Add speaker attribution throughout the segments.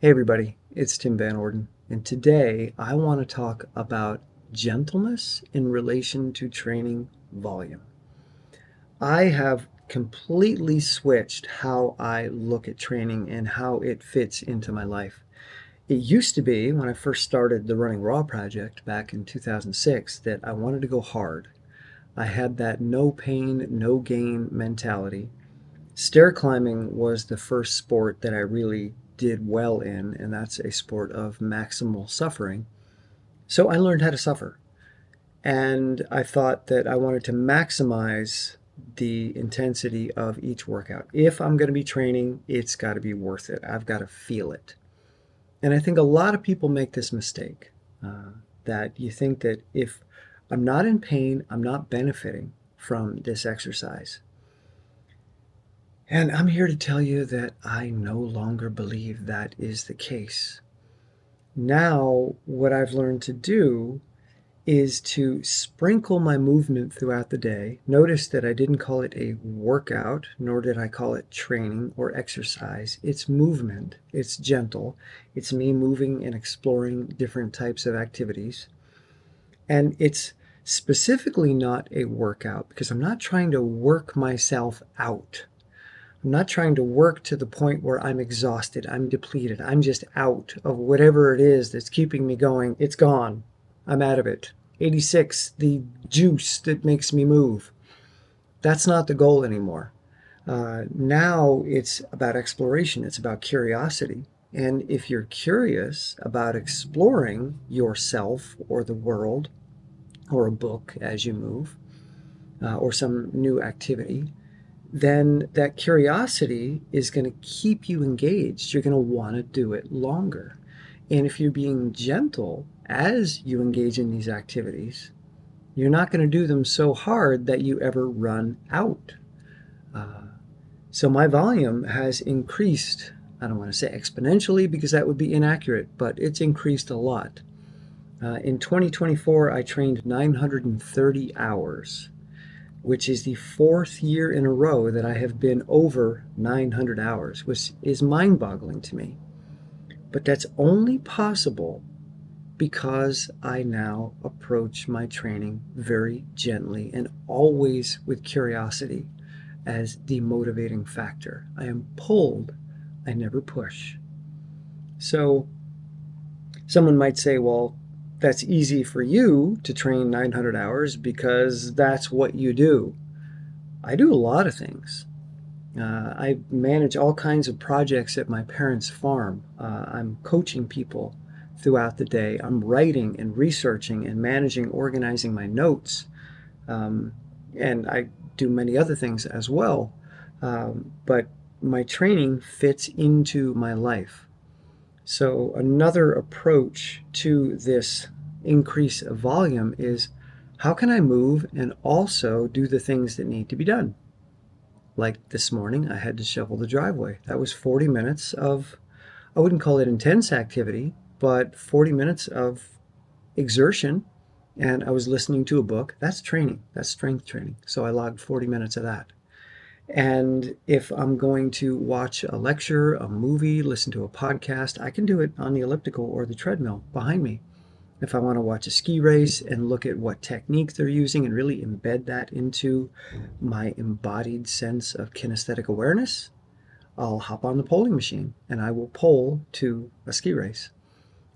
Speaker 1: Hey everybody, it's Tim Van Orden, and today I want to talk about gentleness in relation to training volume. I have completely switched how I look at training and how it fits into my life. It used to be, when I first started the Running Raw project back in 2006, that I wanted to go hard. I had that no pain, no gain mentality. Stair climbing was the first sport that I really did well in, and that's a sport of maximal suffering. So I learned how to suffer. And I thought that I wanted to maximize the intensity of each workout. If I'm going to be training, it's got to be worth it. I've got to feel it. And I think a lot of people make this mistake that you think that if I'm not in pain, I'm not benefiting from this exercise. And I'm here to tell you that I no longer believe that is the case. Now, what I've learned to do is to sprinkle my movement throughout the day. Notice that I didn't call it a workout, nor did I call it training or exercise. It's movement, it's gentle. It's me moving and exploring different types of activities. And it's specifically not a workout because I'm not trying to work myself out. I'm not trying to work to the point where I'm exhausted, I'm depleted, I'm just out of whatever it is that's keeping me going. It's gone. I'm out of it. 86, the juice that makes me move. That's not the goal anymore. Now it's about exploration, it's about curiosity. And if you're curious about exploring yourself or the world or a book as you move or some new activity, then that curiosity is going to keep you engaged. You're going to want to do it longer. And if you're being gentle as you engage in these activities, you're not going to do them so hard that you ever run out. So my volume has increased. I don't want to say exponentially because that would be inaccurate, but it's increased a lot. In 2024, I trained 930 hours, which is the fourth year in a row that I have been over 900 hours, which is mind-boggling to me. But that's only possible because I now approach my training very gently and always with curiosity as the motivating factor. I am pulled, I never push. So someone might say, well, that's easy for you to train 900 hours because that's what you do. I do a lot of things. I manage all kinds of projects at my parents' farm. I'm coaching people throughout the day. I'm writing and researching and managing, organizing my notes. And I do many other things as well. But my training fits into my life. So another approach to this increase of volume is how can I move and also do the things that need to be done? Like this morning, I had to shovel the driveway. That was 40 minutes of, I wouldn't call it intense activity, but 40 minutes of exertion. And I was listening to a book. That's training. That's strength training. So I logged 40 minutes of that. And if I'm going to watch a lecture, a movie, listen to a podcast, I can do it on the elliptical or the treadmill behind me. If I want to watch a ski race and look at what technique they're using and really embed that into my embodied sense of kinesthetic awareness, I'll hop on the polling machine and I will poll to a ski race.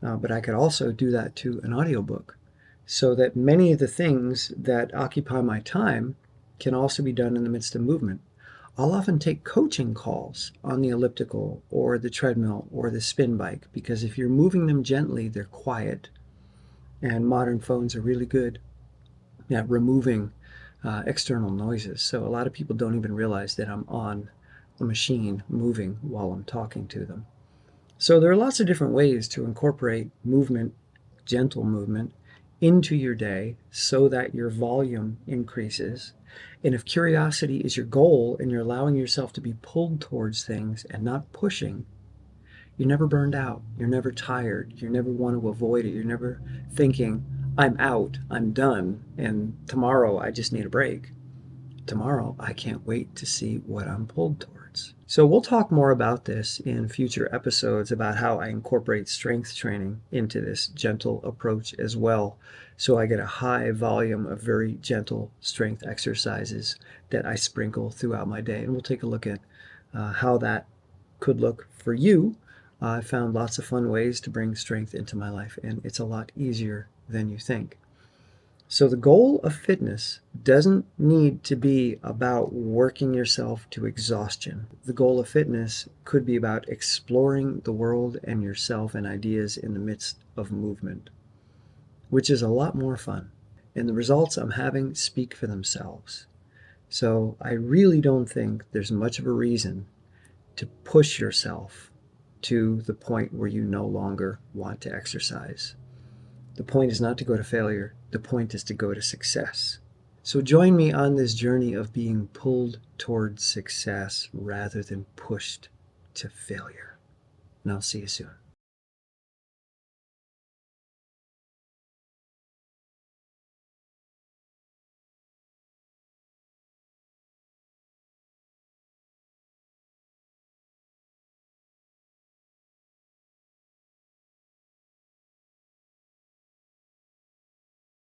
Speaker 1: But I could also do that to an audiobook so that many of the things that occupy my time can also be done in the midst of movement. I'll often take coaching calls on the elliptical or the treadmill or the spin bike because if you're moving them gently, they're quiet. And modern phones are really good at removing external noises. So a lot of people don't even realize that I'm on a machine moving while I'm talking to them. So there are lots of different ways to incorporate movement, gentle movement, into your day so that your volume increases. And if curiosity is your goal and you're allowing yourself to be pulled towards things and not pushing, you're never burned out. You're never tired. You never want to avoid it. You're never thinking, I'm out, I'm done, and tomorrow I just need a break. tomorrow, I can't wait to see what I'm pulled towards. So we'll talk more about this in future episodes about how I incorporate strength training into this gentle approach as well. So I get a high volume of very gentle strength exercises that I sprinkle throughout my day. And we'll take a look at how that could look for you. I found lots of fun ways to bring strength into my life, and it's a lot easier than you think. So the goal of fitness doesn't need to be about working yourself to exhaustion. The goal of fitness could be about exploring the world and yourself and ideas in the midst of movement, which is a lot more fun. And the results I'm having speak for themselves. So I really don't think there's much of a reason to push yourself to the point where you no longer want to exercise. The point is not to go to failure. The point is to go to success. So join me on this journey of being pulled towards success rather than pushed to failure. And I'll see you soon.